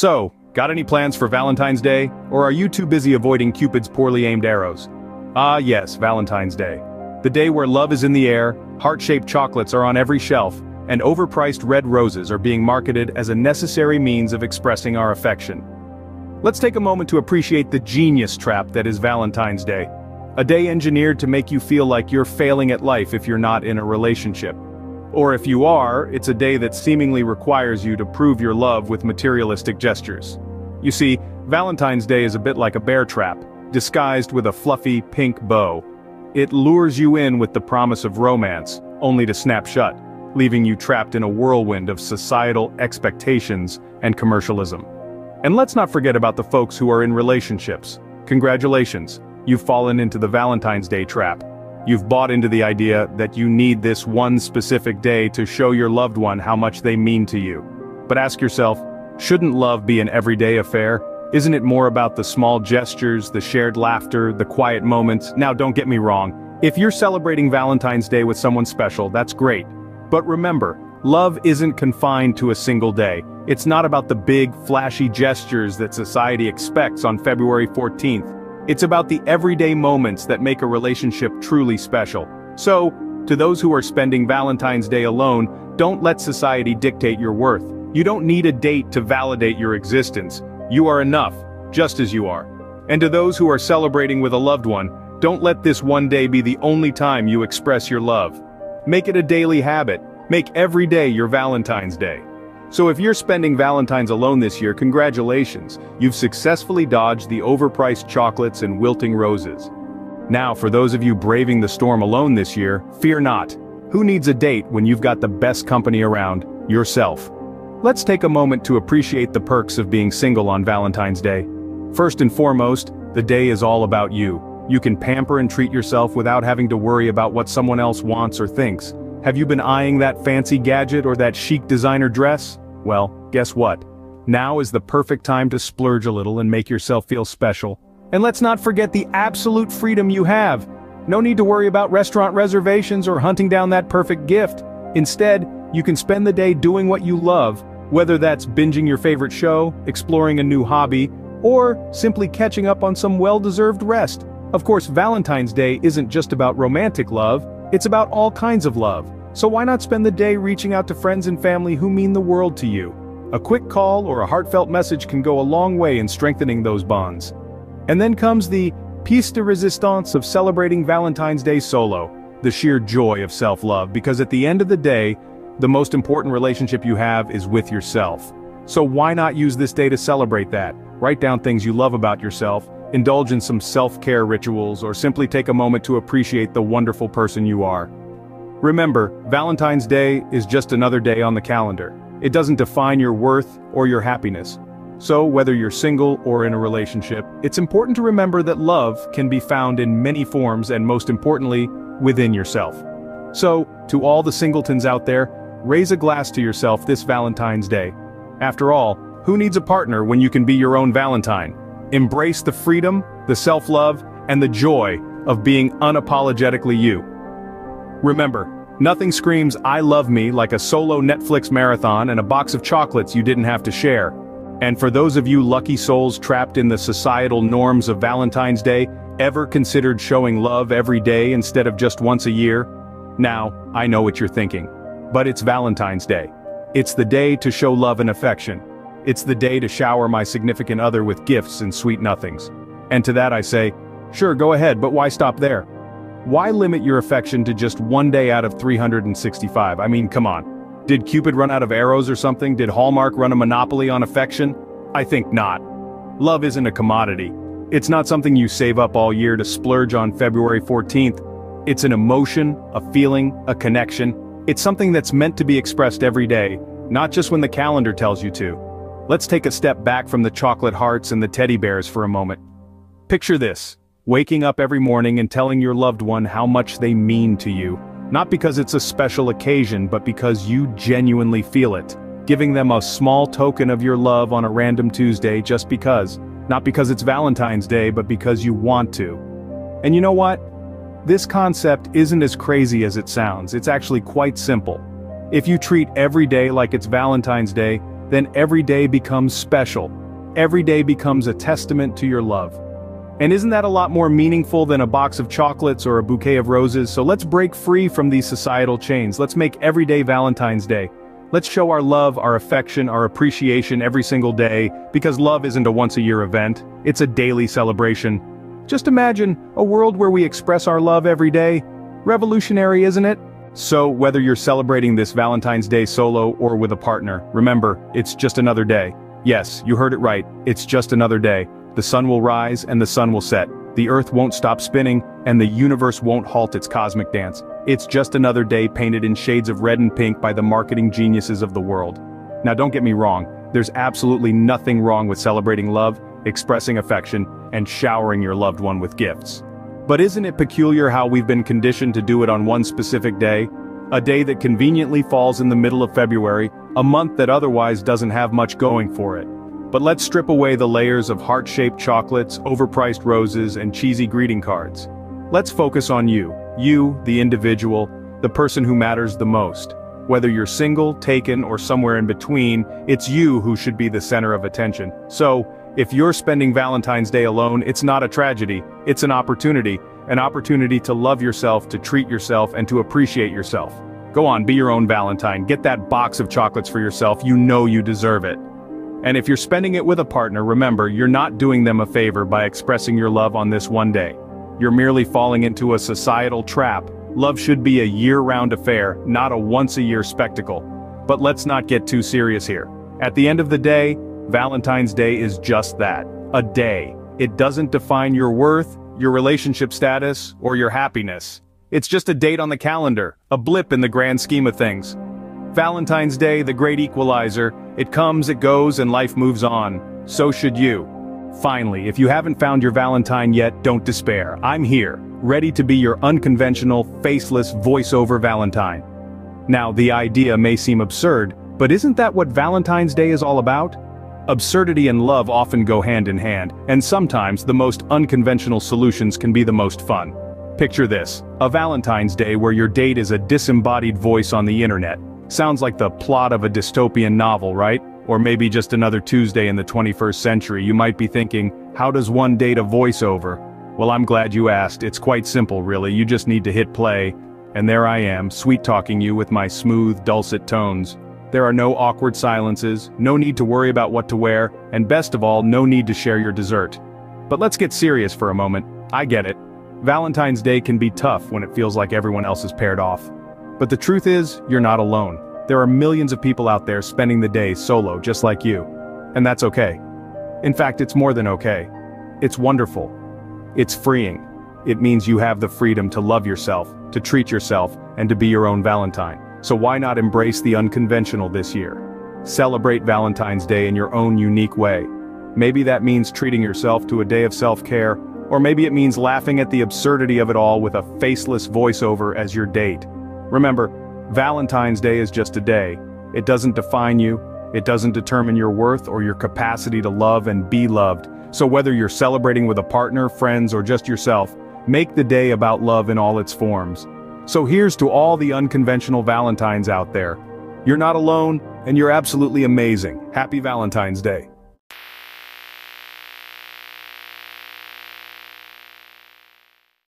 So, got any plans for Valentine's Day, or are you too busy avoiding Cupid's poorly aimed arrows? Ah yes, Valentine's Day. The day where love is in the air, heart-shaped chocolates are on every shelf, and overpriced red roses are being marketed as a necessary means of expressing our affection. Let's take a moment to appreciate the genius trap that is Valentine's Day. A day engineered to make you feel like you're failing at life if you're not in a relationship. Or if you are, it's a day that seemingly requires you to prove your love with materialistic gestures. You see, Valentine's Day is a bit like a bear trap, disguised with a fluffy pink bow. It lures you in with the promise of romance, only to snap shut, leaving you trapped in a whirlwind of societal expectations and commercialism. And let's not forget about the folks who are in relationships. Congratulations, you've fallen into the Valentine's Day trap. You've bought into the idea that you need this one specific day to show your loved one how much they mean to you. But ask yourself, shouldn't love be an everyday affair? Isn't it more about the small gestures, the shared laughter, the quiet moments? Now don't get me wrong, if you're celebrating Valentine's Day with someone special, that's great. But remember, love isn't confined to a single day. It's not about the big, flashy gestures that society expects on February 14th. It's about the everyday moments that make a relationship truly special. So, to those who are spending Valentine's Day alone, don't let society dictate your worth. You don't need a date to validate your existence. You are enough, just as you are. And to those who are celebrating with a loved one, don't let this one day be the only time you express your love. Make it a daily habit. Make every day your Valentine's Day. So if you're spending Valentine's alone this year, congratulations, you've successfully dodged the overpriced chocolates and wilting roses. Now for those of you braving the storm alone this year, fear not. Who needs a date when you've got the best company around, yourself? Let's take a moment to appreciate the perks of being single on Valentine's Day. First and foremost, the day is all about you. You can pamper and treat yourself without having to worry about what someone else wants or thinks. Have you been eyeing that fancy gadget or that chic designer dress? Well, guess what? Now is the perfect time to splurge a little and make yourself feel special. And let's not forget the absolute freedom you have. No need to worry about restaurant reservations or hunting down that perfect gift. Instead, you can spend the day doing what you love, whether that's binging your favorite show, exploring a new hobby, or simply catching up on some well-deserved rest. Of course, Valentine's Day isn't just about romantic love, it's about all kinds of love. So why not spend the day reaching out to friends and family who mean the world to you? A quick call or a heartfelt message can go a long way in strengthening those bonds. And then comes the pièce de résistance of celebrating Valentine's Day solo, the sheer joy of self-love, because at the end of the day, the most important relationship you have is with yourself. So why not use this day to celebrate that? Write down things you love about yourself, indulge in some self-care rituals, or simply take a moment to appreciate the wonderful person you are. Remember, Valentine's Day is just another day on the calendar. It doesn't define your worth or your happiness. So, whether you're single or in a relationship, it's important to remember that love can be found in many forms and most importantly, within yourself. So, to all the singletons out there, raise a glass to yourself this Valentine's Day. After all, who needs a partner when you can be your own Valentine? Embrace the freedom, the self-love, and the joy of being unapologetically you. Remember, nothing screams "I love me" like a solo Netflix marathon and a box of chocolates you didn't have to share. And for those of you lucky souls trapped in the societal norms of Valentine's Day, ever considered showing love every day instead of just once a year? Now, I know what you're thinking. But it's Valentine's Day. It's the day to show love and affection. It's the day to shower my significant other with gifts and sweet nothings. And to that I say, sure, go ahead, but why stop there? Why limit your affection to just one day out of 365? I mean, come on. Did Cupid run out of arrows or something? Did Hallmark run a monopoly on affection? I think not. Love isn't a commodity. It's not something you save up all year to splurge on February 14th. It's an emotion, a feeling, a connection. It's something that's meant to be expressed every day, not just when the calendar tells you to. Let's take a step back from the chocolate hearts and the teddy bears for a moment. Picture this. Waking up every morning and telling your loved one how much they mean to you. Not because it's a special occasion, but because you genuinely feel it. Giving them a small token of your love on a random Tuesday just because. Not because it's Valentine's Day, but because you want to. And you know what? This concept isn't as crazy as it sounds. It's actually quite simple. If you treat every day like it's Valentine's Day, then every day becomes special. Every day becomes a testament to your love. And isn't that a lot more meaningful than a box of chocolates or a bouquet of roses? So let's break free from these societal chains. Let's make every day Valentine's Day. Let's show our love, our affection, our appreciation every single day, because love isn't a once-a-year event, it's a daily celebration. Just imagine a world where we express our love every day. Revolutionary, isn't it? So, whether you're celebrating this Valentine's Day solo or with a partner, remember, it's just another day. Yes, you heard it right, it's just another day. The sun will rise and the sun will set. The earth won't stop spinning, and the universe won't halt its cosmic dance. It's just another day painted in shades of red and pink by the marketing geniuses of the world. Now don't get me wrong, there's absolutely nothing wrong with celebrating love, expressing affection, and showering your loved one with gifts. But isn't it peculiar how we've been conditioned to do it on one specific day? A day that conveniently falls in the middle of February, a month that otherwise doesn't have much going for it. But let's strip away the layers of heart-shaped chocolates, overpriced roses, and cheesy greeting cards. Let's focus on you, the individual, the person who matters the most. Whether you're single, taken, or somewhere in between, it's you who should be the center of attention. So, if you're spending Valentine's Day alone, it's not a tragedy, it's an opportunity to love yourself, to treat yourself, and to appreciate yourself. Go on, be your own Valentine, get that box of chocolates for yourself, you know you deserve it. And if you're spending it with a partner, remember, you're not doing them a favor by expressing your love on this one day. You're merely falling into a societal trap. Love should be a year-round affair, not a once-a-year spectacle. But let's not get too serious here. At the end of the day, Valentine's Day is just that, a day. It doesn't define your worth, your relationship status, or your happiness. It's just a date on the calendar, a blip in the grand scheme of things. Valentine's Day, the Great Equalizer, it comes, it goes, and life moves on. So should you. Finally, if you haven't found your Valentine yet, don't despair. I'm here, ready to be your unconventional, faceless, voiceover Valentine. Now, the idea may seem absurd, but isn't that what Valentine's Day is all about? Absurdity and love often go hand in hand, and sometimes the most unconventional solutions can be the most fun. Picture this, a Valentine's Day where your date is a disembodied voice on the internet. Sounds like the plot of a dystopian novel, right? Or maybe just another Tuesday in the 21st century. You might be thinking, how does one date a voiceover? Well, I'm glad you asked. It's quite simple, really. You just need to hit play. And there I am, sweet-talking you with my smooth, dulcet tones. There are no awkward silences, no need to worry about what to wear, and best of all, no need to share your dessert. But let's get serious for a moment. I get it. Valentine's Day can be tough when it feels like everyone else is paired off. But the truth is, you're not alone. There are millions of people out there spending the day solo just like you. And that's okay. In fact, it's more than okay. It's wonderful. It's freeing. It means you have the freedom to love yourself, to treat yourself, and to be your own Valentine. So why not embrace the unconventional this year? Celebrate Valentine's Day in your own unique way. Maybe that means treating yourself to a day of self-care, or maybe it means laughing at the absurdity of it all with a faceless voiceover as your date. Remember, Valentine's Day is just a day. It doesn't define you, it doesn't determine your worth or your capacity to love and be loved. So whether you're celebrating with a partner, friends, or just yourself, make the day about love in all its forms. So here's to all the unconventional Valentines out there. You're not alone, and you're absolutely amazing. Happy Valentine's Day.